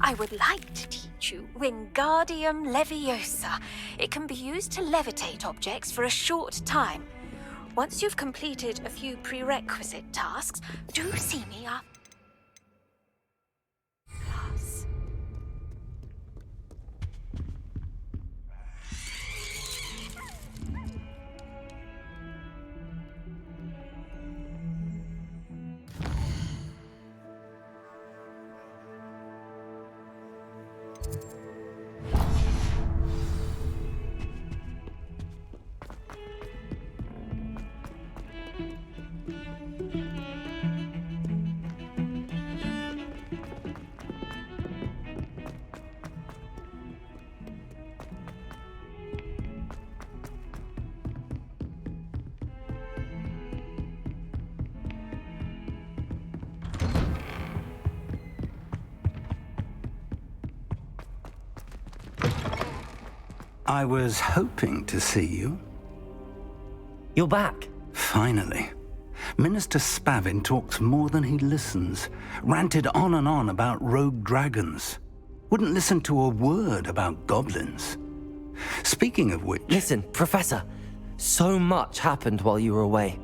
I would like to teach you Wingardium Leviosa. It can be used to levitate objects for a short time. Once you've completed a few prerequisite tasks, do see me after class. I was hoping to see you. You're back. Finally. Minister Spavin talks more than he listens. Ranted on and on about rogue dragons. Wouldn't listen to a word about goblins. Speaking of which... Listen, Professor. So much happened while you were away.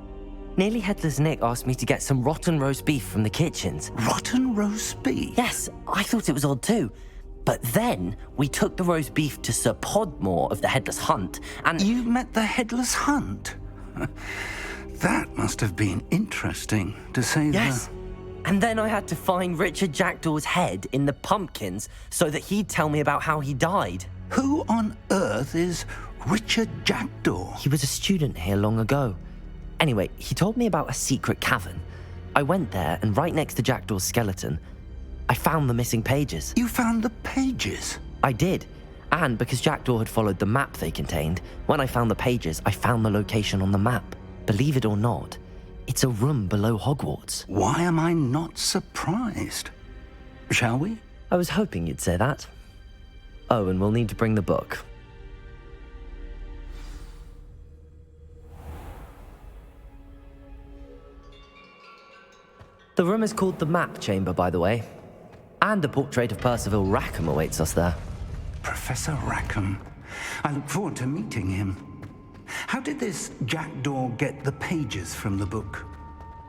Nearly Headless Nick asked me to get some rotten roast beef from the kitchens. Rotten roast beef? Yes, I thought it was odd too. But then we took the roast beef to Sir Podmore of the Headless Hunt, and... You met the Headless Hunt? That must have been interesting, to say the... Yes. And then I had to find Richard Jackdaw's head in the pumpkins so that he'd tell me about how he died. Who on earth is Richard Jackdaw? He was a student here long ago. Anyway, he told me about a secret cavern. I went there, and right next to Jackdaw's skeleton, I found the missing pages. You found the pages? I did. And because Jackdaw had followed the map they contained, when I found the pages, I found the location on the map. Believe it or not, it's a room below Hogwarts. Why am I not surprised? Shall we? I was hoping you'd say that. Oh, and we'll need to bring the book. The room is called the Map Chamber, by the way. And a portrait of Percival Rackham awaits us there. Professor Rackham. I look forward to meeting him. How did this Jackdaw get the pages from the book?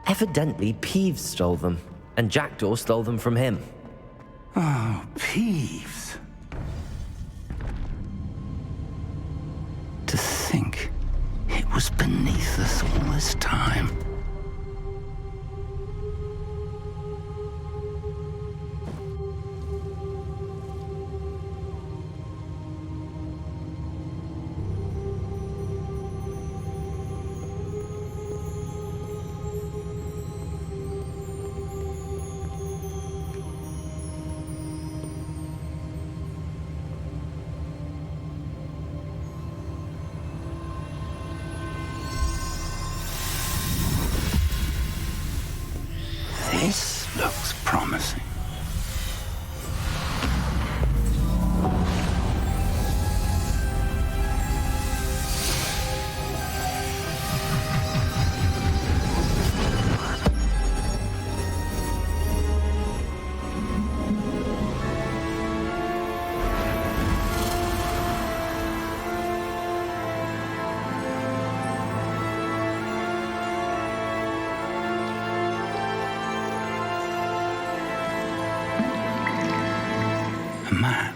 Evidently, Peeves stole them, and Jackdaw stole them from him. Oh, Peeves. To think it was beneath us all this time. This looks promising. Map.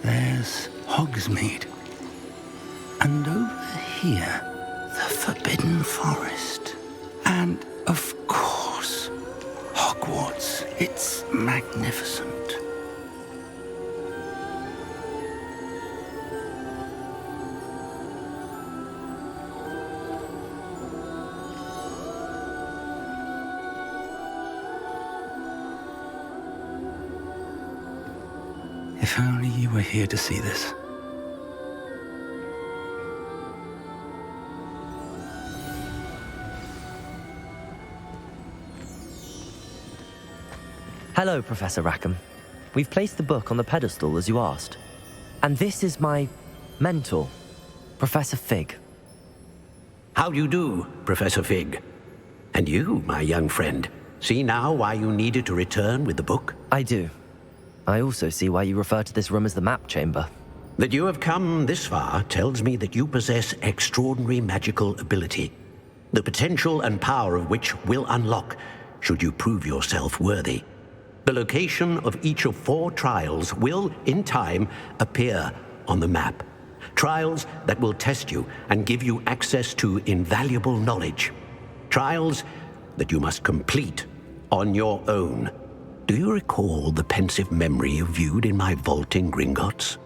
There's Hogsmeade. And over here, the Forbidden Forest. And, of course, Hogwarts. It's magnificent. If only you were here to see this. Hello, Professor Rackham. We've placed the book on the pedestal as you asked. And this is my mentor, Professor Fig. How do you do, Professor Fig? And you, my young friend, see now why you needed to return with the book? I do. I also see why you refer to this room as the map chamber. That you have come this far tells me that you possess extraordinary magical ability, the potential and power of which will unlock should you prove yourself worthy. The location of each of 4 trials will, in time, appear on the map. Trials that will test you and give you access to invaluable knowledge. Trials that you must complete on your own. Do you recall the pensive memory you viewed in my vault in Gringotts?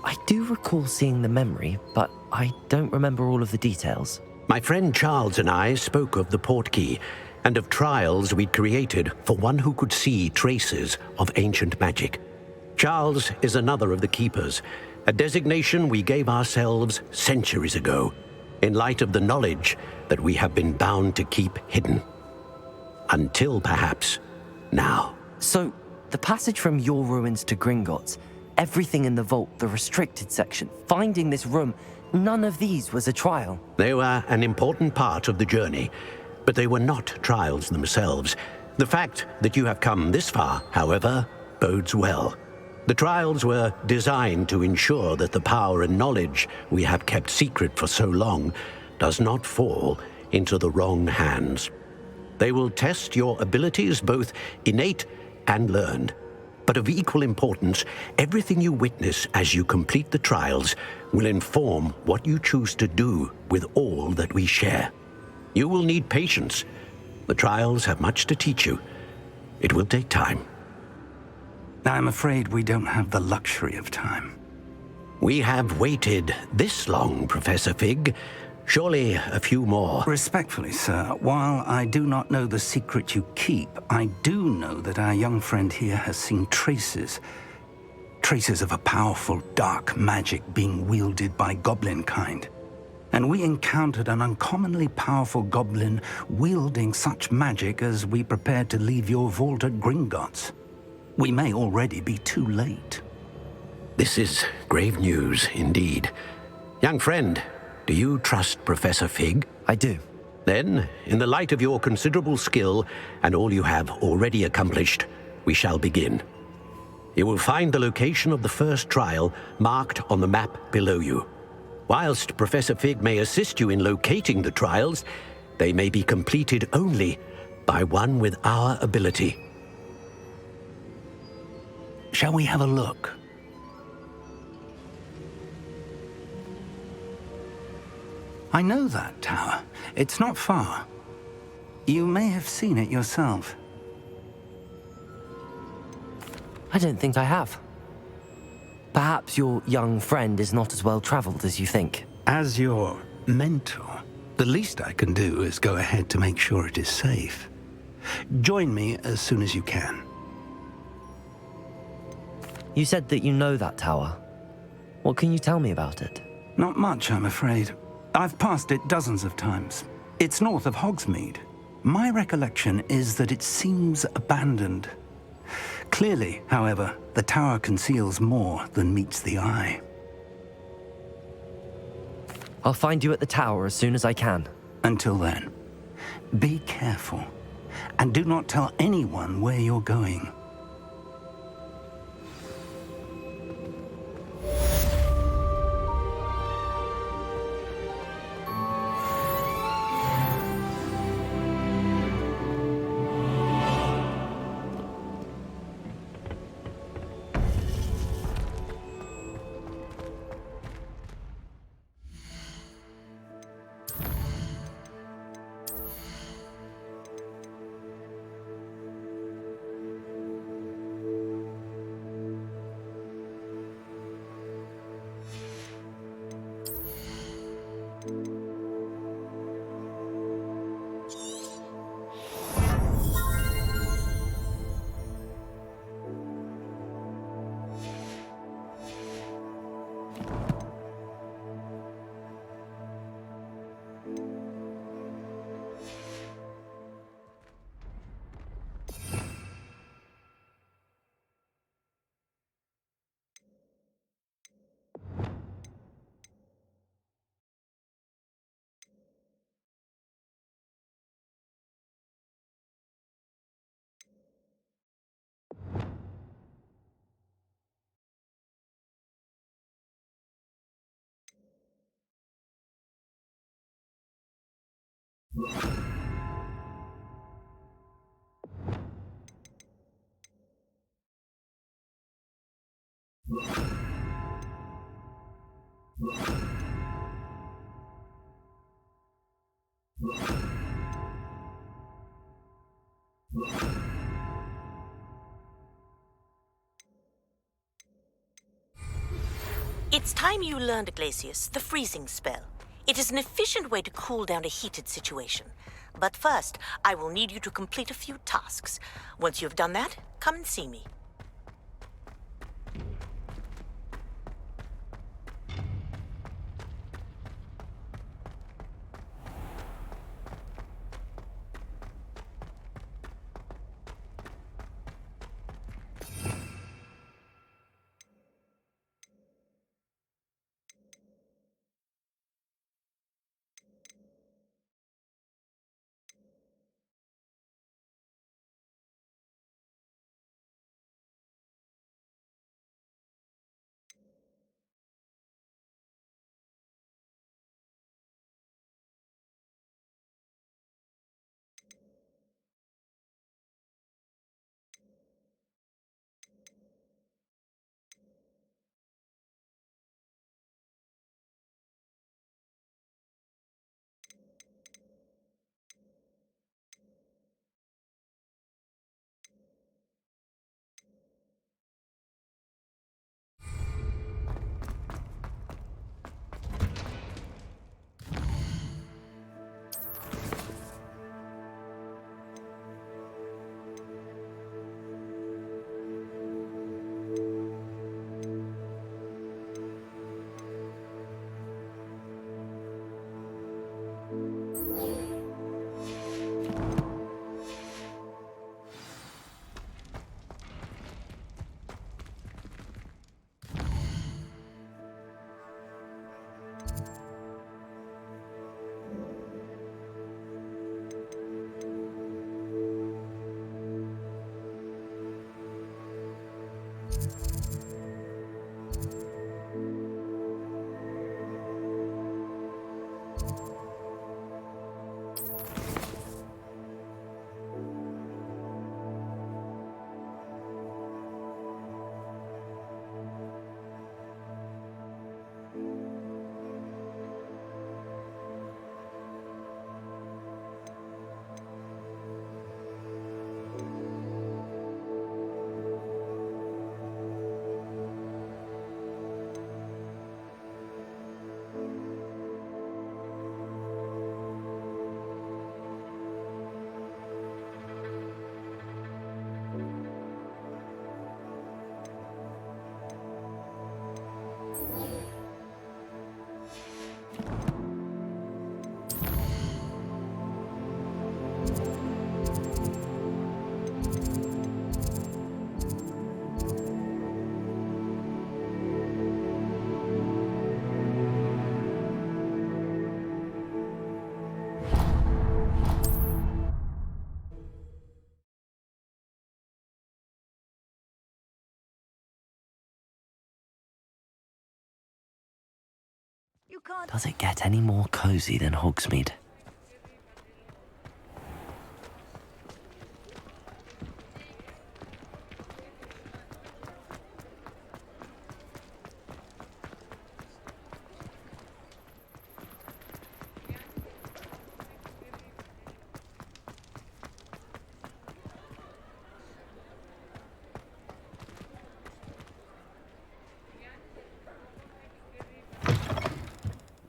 I do recall seeing the memory, but I don't remember all of the details. My friend Charles and I spoke of the portkey and of trials we'd created for one who could see traces of ancient magic. Charles is another of the keepers, a designation we gave ourselves centuries ago, in light of the knowledge that we have been bound to keep hidden. Until perhaps now. So, the passage from your ruins to Gringotts, everything in the vault, the restricted section, finding this room, none of these was a trial. They were an important part of the journey, but they were not trials themselves. The fact that you have come this far, however, bodes well. The trials were designed to ensure that the power and knowledge we have kept secret for so long does not fall into the wrong hands. They will test your abilities, both innate and learned. But of equal importance, everything you witness as you complete the trials will inform what you choose to do with all that we share. You will need patience. The trials have much to teach you. It will take time. I'm afraid we don't have the luxury of time. We have waited this long, Professor Fig. Surely a few more. Respectfully, sir, while I do not know the secret you keep, I do know that our young friend here has seen traces of a powerful dark magic being wielded by goblin kind. And we encountered an uncommonly powerful goblin wielding such magic as we prepared to leave your vault at Gringotts. We may already be too late. This is grave news indeed. Young friend, do you trust Professor Fig? I do. Then, in the light of your considerable skill and all you have already accomplished, we shall begin. You will find the location of the first trial marked on the map below you. Whilst Professor Fig may assist you in locating the trials, they may be completed only by one with our ability. Shall we have a look? I know that tower. It's not far. You may have seen it yourself. I don't think I have. Perhaps your young friend is not as well traveled as you think. As your mentor, the least I can do is go ahead to make sure it is safe. Join me as soon as you can. You said that you know that tower. What can you tell me about it? Not much, I'm afraid. I've passed it dozens of times. It's north of Hogsmeade. My recollection is that it seems abandoned. Clearly, however, the tower conceals more than meets the eye. I'll find you at the tower as soon as I can. Until then, be careful, and do not tell anyone where you're going. It's time you learned, Glacius, the freezing spell. It is an efficient way to cool down a heated situation. But first, I will need you to complete a few tasks. Once you've done that, come and see me. Does it get any more cozy than Hogsmeade?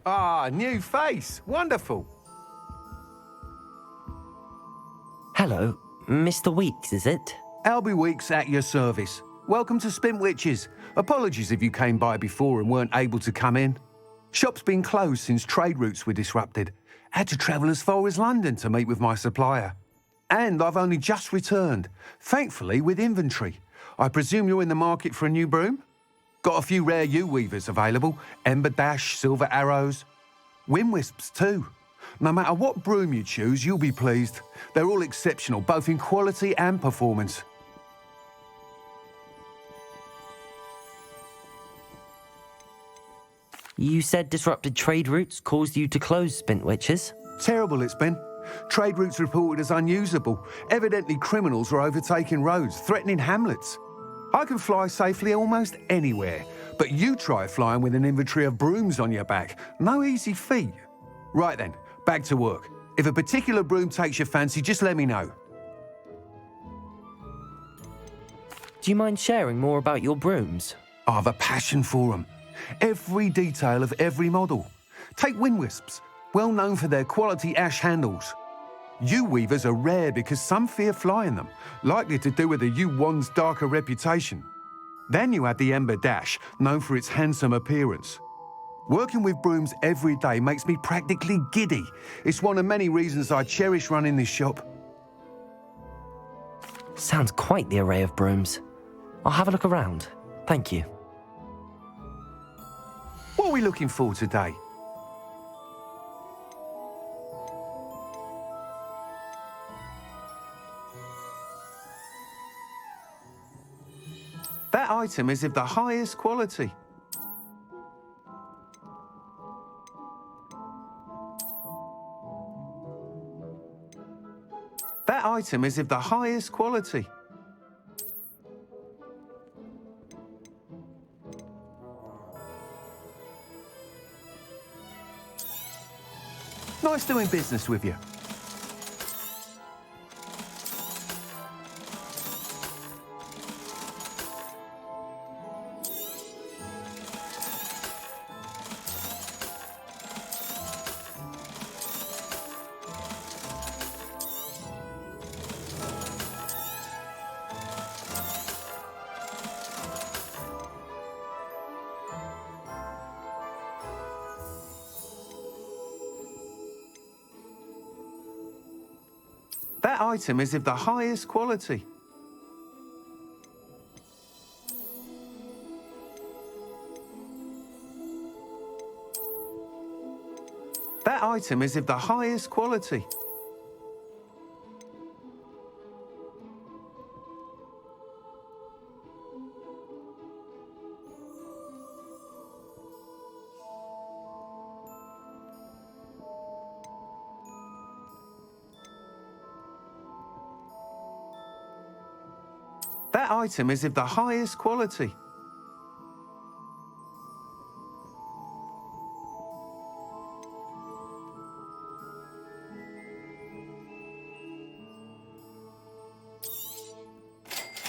Ah, new face. Wonderful. Hello, Mr. Weeks, is it? Albie Weeks at your service. Welcome to Spintwitches. Apologies if you came by before and weren't able to come in. Shop's been closed since trade routes were disrupted. Had to travel as far as London to meet with my supplier. And I've only just returned, thankfully with inventory. I presume you're in the market for a new broom? Got a few rare yew-weavers available, Ember Dash, Silver Arrows, Wind-Wisps too. No matter what broom you choose, you'll be pleased. They're all exceptional, both in quality and performance. You said disrupted trade routes caused you to close Spintwitches? Terrible it's been. Trade routes reported as unusable. Evidently criminals were overtaking roads, threatening hamlets. I can fly safely almost anywhere, but you try flying with an inventory of brooms on your back. No easy feat. Right then, back to work. If a particular broom takes your fancy, just let me know. Do you mind sharing more about your brooms? I have a passion for them. Every detail of every model. Take wind wisps, well known for their quality ash handles. Yew weavers are rare because some fear flying them, likely to do with the yew wand's darker reputation. Then you have the ember dash, known for its handsome appearance. Working with brooms every day makes me practically giddy. It's one of many reasons I cherish running this shop. Sounds quite the array of brooms. I'll have a look around. Thank you. What are we looking for today? That item is of the highest quality. That item is of the highest quality. Nice doing business with you. That item is of the highest quality. That item is of the highest quality. That item is of the highest quality.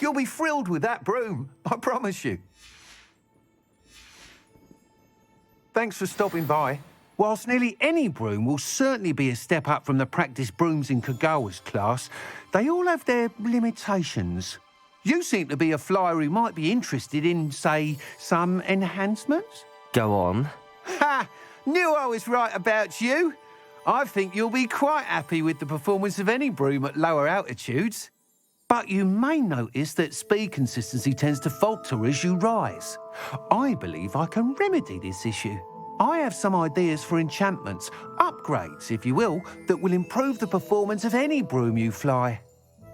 You'll be thrilled with that broom, I promise you. Thanks for stopping by. Whilst nearly any broom will certainly be a step up from the practice brooms in Kagawa's class, they all have their limitations. You seem to be a flyer who might be interested in, say, some enhancements? Go on. Ha! Knew I was right about you. I think you'll be quite happy with the performance of any broom at lower altitudes. But you may notice that speed consistency tends to falter as you rise. I believe I can remedy this issue. I have some ideas for enchantments, upgrades, if you will, that will improve the performance of any broom you fly.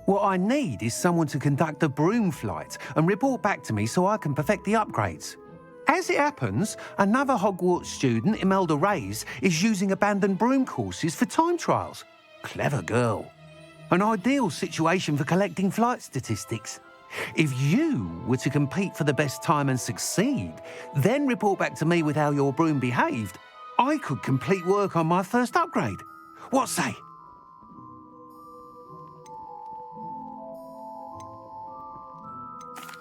What I need is someone to conduct a broom flight and report back to me so I can perfect the upgrades. As it happens, another Hogwarts student, Imelda Reyes, is using abandoned broom courses for time trials. Clever girl. An ideal situation for collecting flight statistics. If you were to compete for the best time and succeed, then report back to me with how your broom behaved, I could complete work on my first upgrade. What say?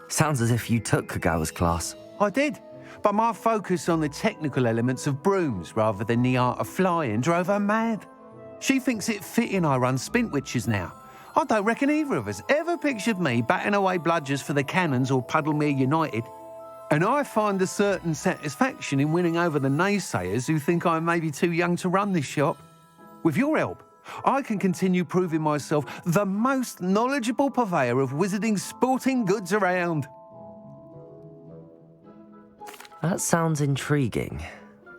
Sounds as if you took Kagawa's class. I did, but my focus on the technical elements of brooms rather than the art of flying drove her mad. She thinks it fitting I run Spintwitches now. I don't reckon either of us ever pictured me batting away bludgers for the Cannons or Puddlemere United. And I find a certain satisfaction in winning over the naysayers who think I may be too young to run this shop. With your help, I can continue proving myself the most knowledgeable purveyor of wizarding sporting goods around. That sounds intriguing.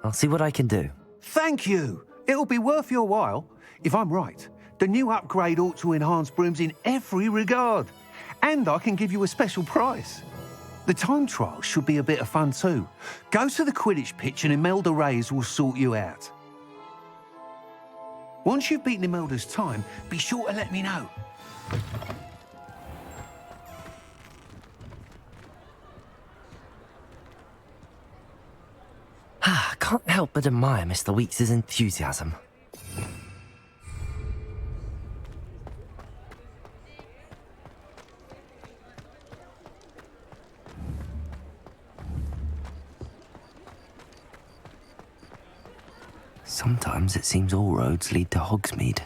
I'll see what I can do. Thank you. It'll be worth your while. If I'm right, the new upgrade ought to enhance brooms in every regard. And I can give you a special price. The time trial should be a bit of fun too. Go to the Quidditch pitch and Imelda Reyes will sort you out. Once you've beaten Imelda's time, be sure to let me know. I can't help but admire Mr. Weeks' enthusiasm. Sometimes it seems all roads lead to Hogsmeade.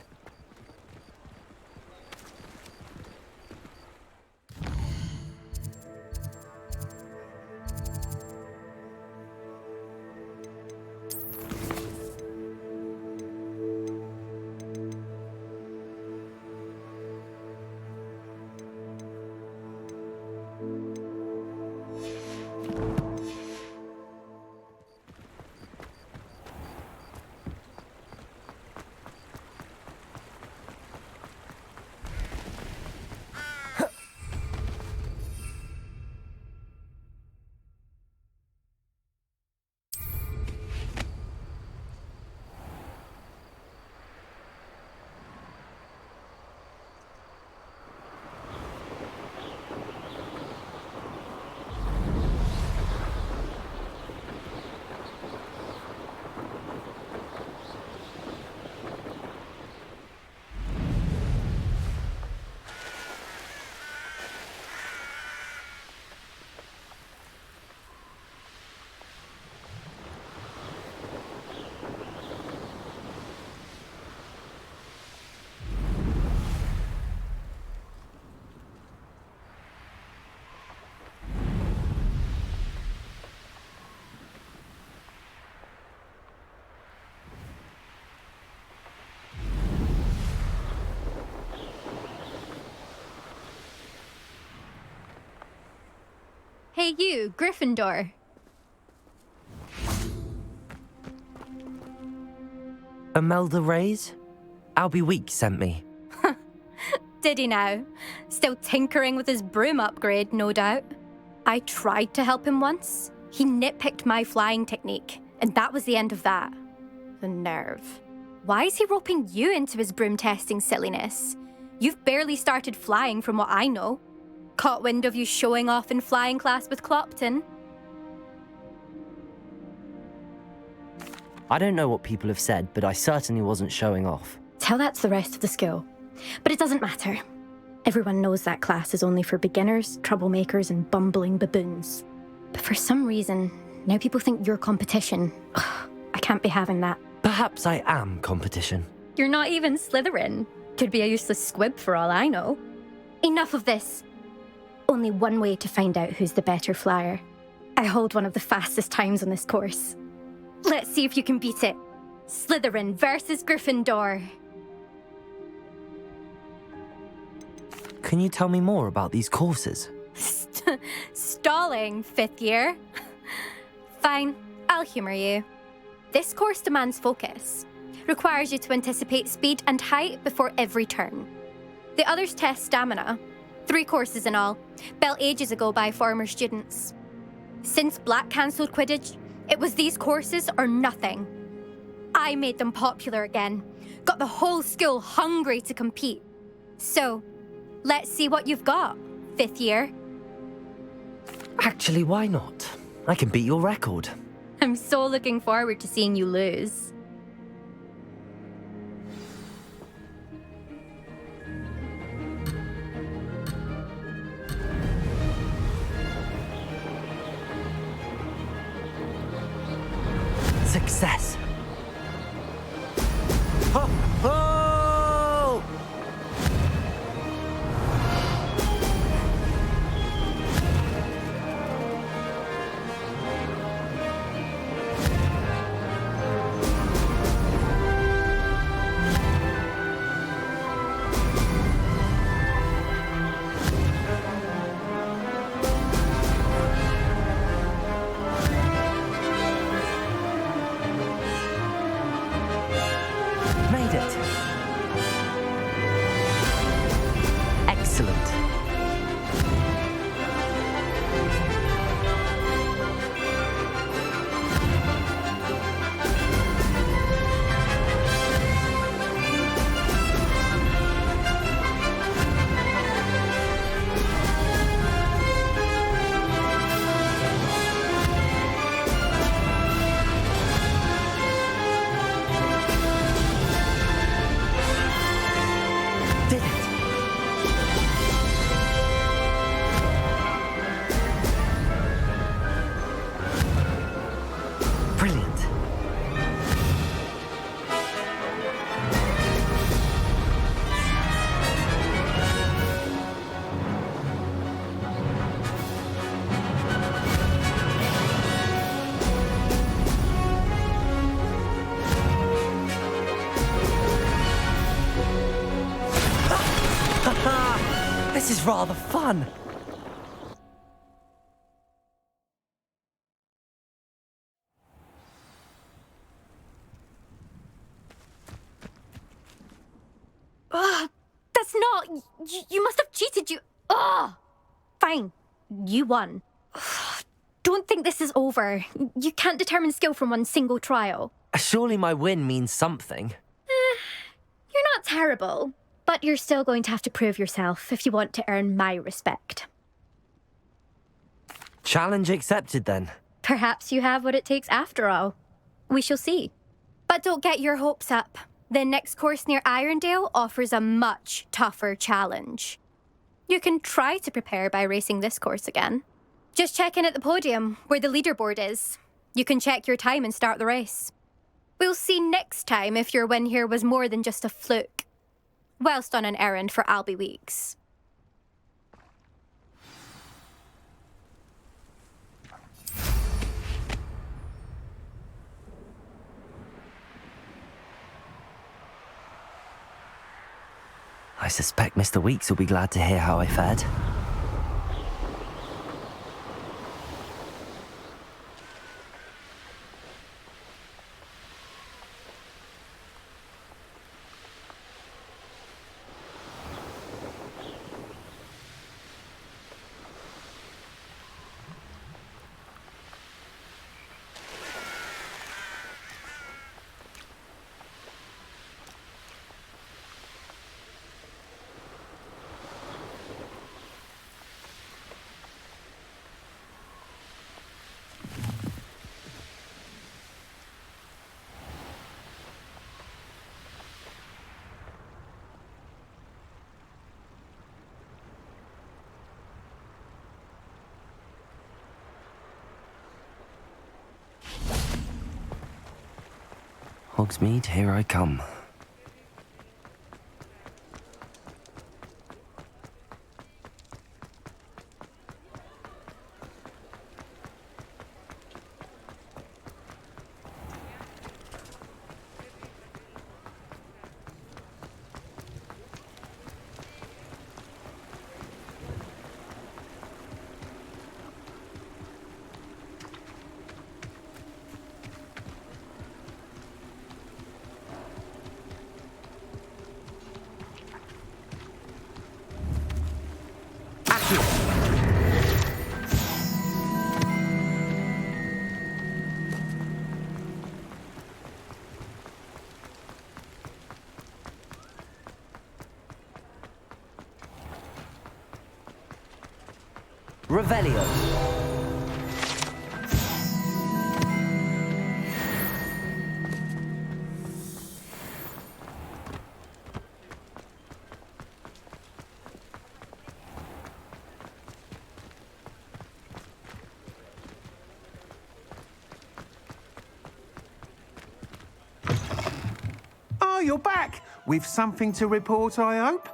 Hey you, Gryffindor. Imelda Reyes? Albie Weeks sent me. Did he now? Still tinkering with his broom upgrade, no doubt. I tried to help him once. He nitpicked my flying technique, and that was the end of that. The nerve. Why is he roping you into his broom testing silliness? You've barely started flying from what I know. Caught wind of you showing off in flying class with Clopton? I don't know what people have said, but I certainly wasn't showing off. Tell that to the rest of the school. But it doesn't matter. Everyone knows that class is only for beginners, troublemakers, and bumbling baboons. But for some reason, now people think you're competition. Ugh, I can't be having that. Perhaps I am competition. You're not even Slytherin. Could be a useless squib for all I know. Enough of this. Only one way to find out who's the better flyer. I hold one of the fastest times on this course. Let's see if you can beat it. Slytherin versus Gryffindor. Can you tell me more about these courses? Stalling, 5th year. Fine, I'll humour you. This course demands focus. Requires you to anticipate speed and height before every turn. The others test stamina. 3 courses in all, built ages ago by former students. Since Black cancelled Quidditch, it was these courses or nothing. I made them popular again, got the whole school hungry to compete. So, let's see what you've got, 5th year. Actually, why not? I can beat your record. I'm so looking forward to seeing you lose. Success! Ho! Ho! This is rather fun. Ugh, that's not... You must have cheated, you... Ugh! Fine. You won. Ugh, don't think this is over. You can't determine skill from one single trial. Surely my win means something. You're not terrible, but you're still going to have to prove yourself if you want to earn my respect. Challenge accepted, then. Perhaps you have what it takes after all. We shall see. But don't get your hopes up. The next course near Irondale offers a much tougher challenge. You can try to prepare by racing this course again. Just check in at the podium, where the leaderboard is. You can check your time and start the race. We'll see next time if your win here was more than just a fluke. Whilst on an errand for Albie Weeks. I suspect Mr. Weeks will be glad to hear how I fared. Hogsmeade, here I come. Revelio. Oh, you're back! With something to report, I hope?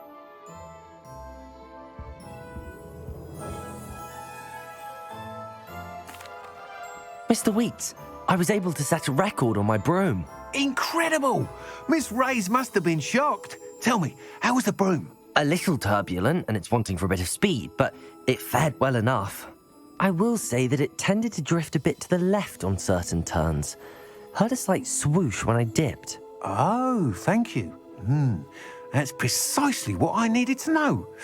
Mr. Weeks, I was able to set a record on my broom. Incredible! Miss Reyes must have been shocked. Tell me, how was the broom? A little turbulent, and it's wanting for a bit of speed, but it fared well enough. I will say that it tended to drift a bit to the left on certain turns. Heard a slight swoosh when I dipped. Oh, thank you. That's precisely what I needed to know.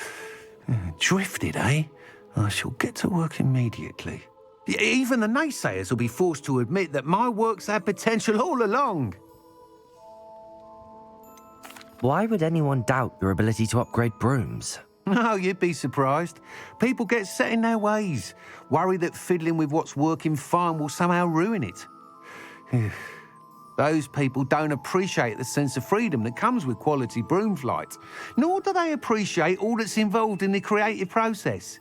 Drifted, eh? I shall get to work immediately. Even the naysayers will be forced to admit that my work's had potential all along. Why would anyone doubt your ability to upgrade brooms? Oh, you'd be surprised. People get set in their ways, worry that fiddling with what's working fine will somehow ruin it. Those people don't appreciate the sense of freedom that comes with quality broom flight, nor do they appreciate all that's involved in the creative process.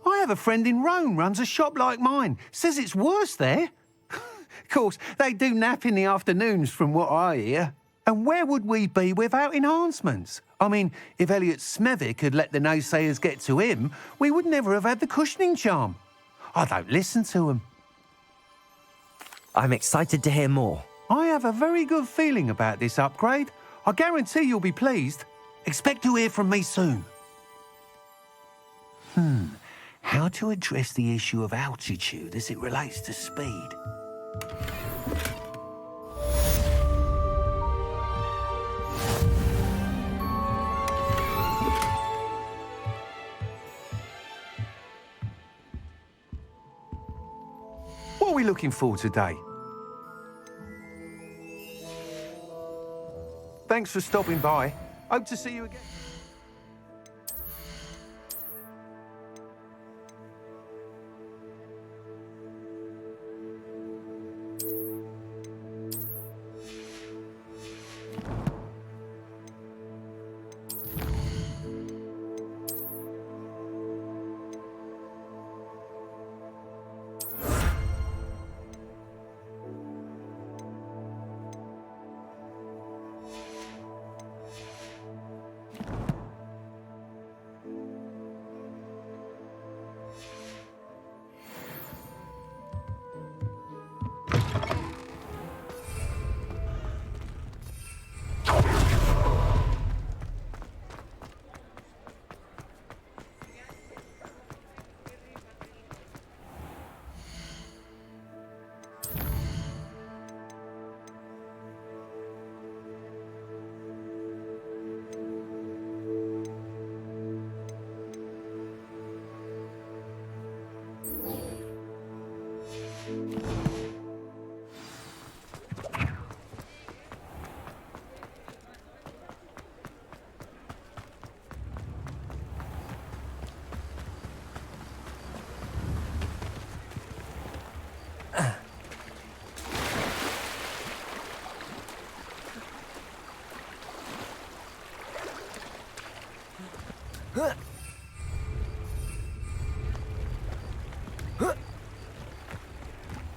I have a friend in Rome runs a shop like mine, says it's worse there. Of course, they do nap in the afternoons from what I hear. And where would we be without enhancements? I mean, if Elliot Smethwick had let the naysayers get to him, we would never have had the cushioning charm. I don't listen to them. I'm excited to hear more. I have a very good feeling about this upgrade. I guarantee you'll be pleased. Expect to hear from me soon. How to address the issue of altitude as it relates to speed? What are we looking for today? Thanks for stopping by. Hope to see you again.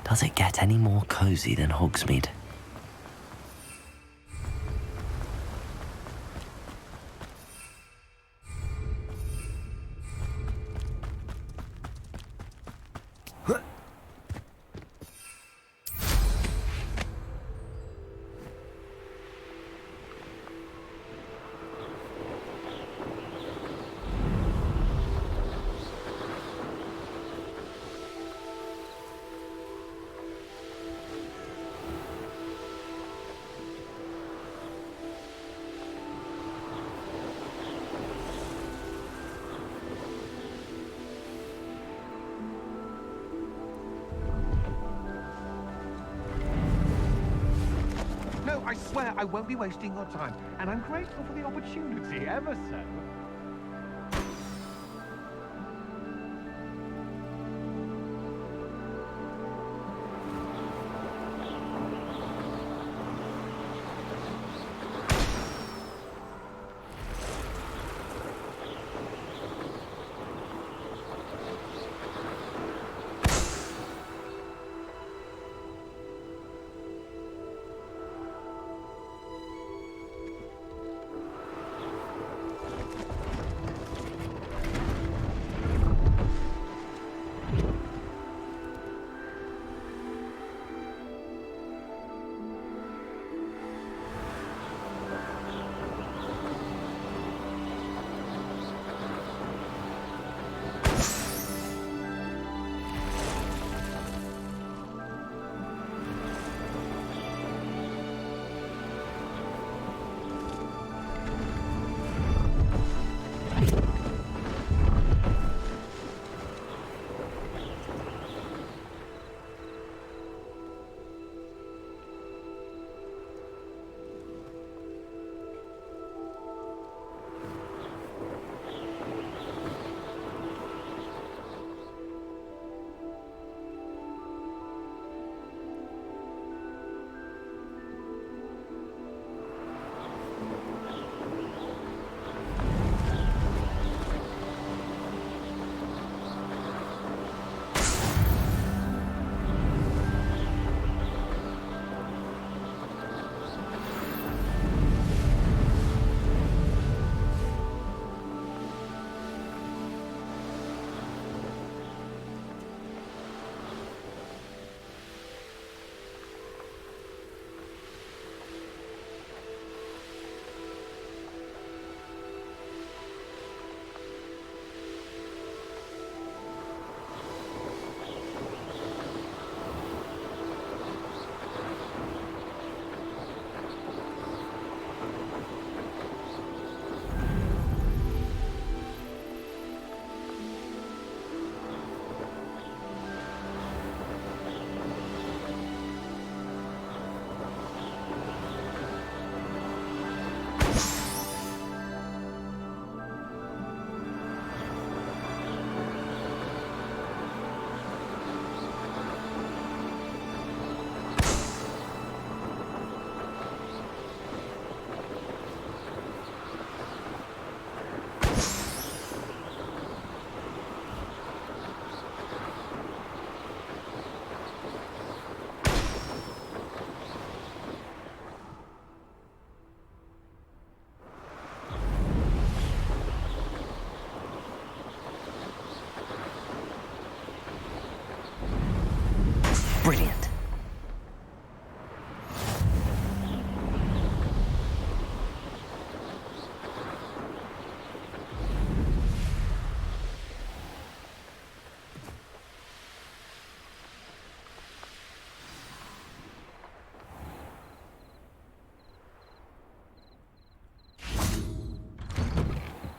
Does it get any more cozy than Hogsmeade? No, I swear I won't be wasting your time, and I'm grateful for the opportunity, ever so. Brilliant.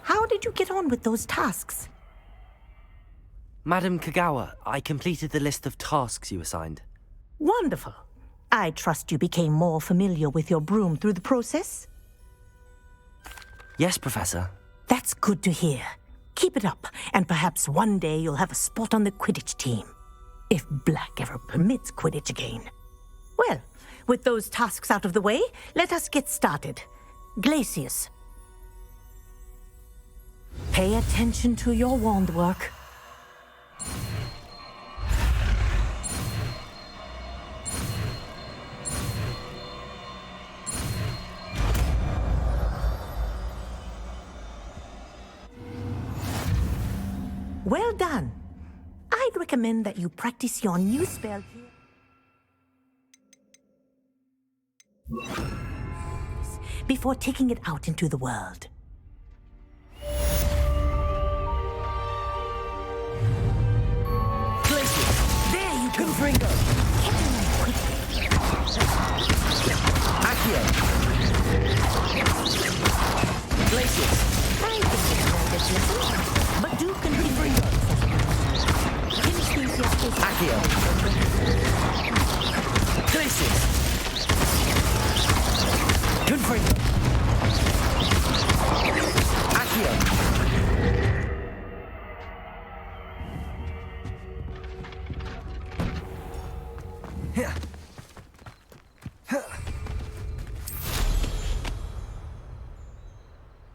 How did you get on with those tasks? Madam Kagawa, I completed the list of tasks you assigned. Wonderful. I trust you became more familiar with your broom through the process? Yes, Professor. That's good to hear. Keep it up, and perhaps one day you'll have a spot on the Quidditch team. If Black ever permits Quidditch again. Well, with those tasks out of the way, let us get started. Glacius. Pay attention to your wand work. Well done. I'd recommend that you practice your new spell here before taking it out into the world. There you go. Confringo. Accio. Glacius. I think it's not this lesson, but do continue. Finish these lessons. Accio. Glacius. Confringo. Accio.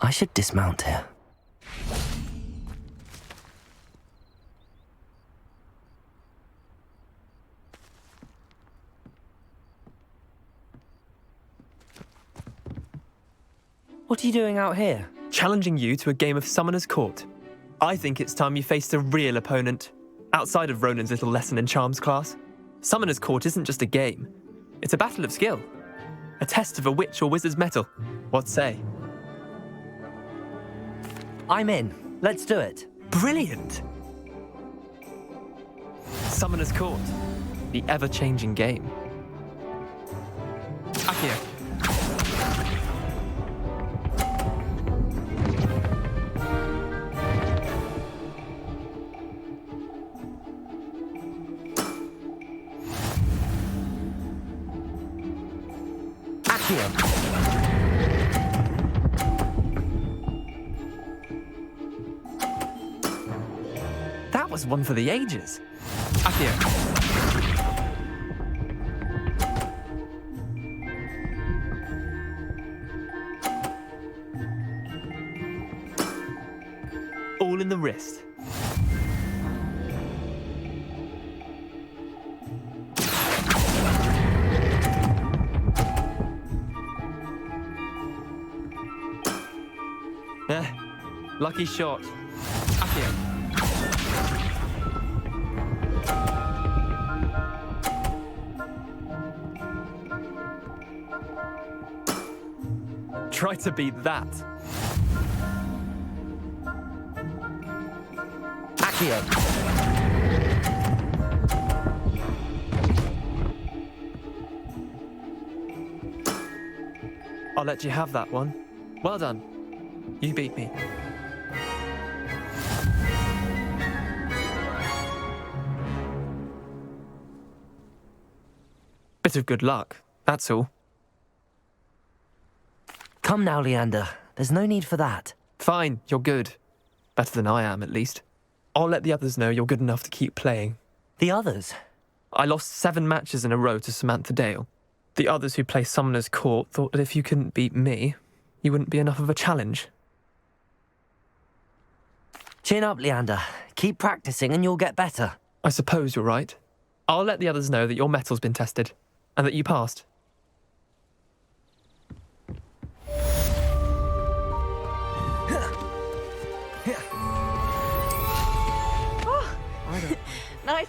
I should dismount here. What are you doing out here? Challenging you to a game of Summoner's Court. I think it's time you faced a real opponent, outside of Ronan's little lesson in charms class. Summoner's Court isn't just a game. It's a battle of skill. A test of a witch or wizard's mettle. What say? I'm in. Let's do it. Brilliant! Summoner's Court. The ever-changing game. Accio. Accio. That was one for the ages. Accio. All in the wrist. Lucky shot. Accio. Try to beat that. Accio. I'll let you have that one. Well done. You beat me. Bit of good luck, that's all. Come now, Leander. There's no need for that. Fine, you're good. Better than I am, at least. I'll let the others know you're good enough to keep playing. The others? I lost 7 matches in a row to Samantha Dale. The others who play Summoner's Court thought that if you couldn't beat me, you wouldn't be enough of a challenge. Chin up, Leander. Keep practicing and you'll get better. I suppose you're right. I'll let the others know that your metal's been tested, and that you passed. Nice.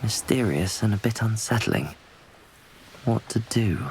Mysterious and a bit unsettling. What to do?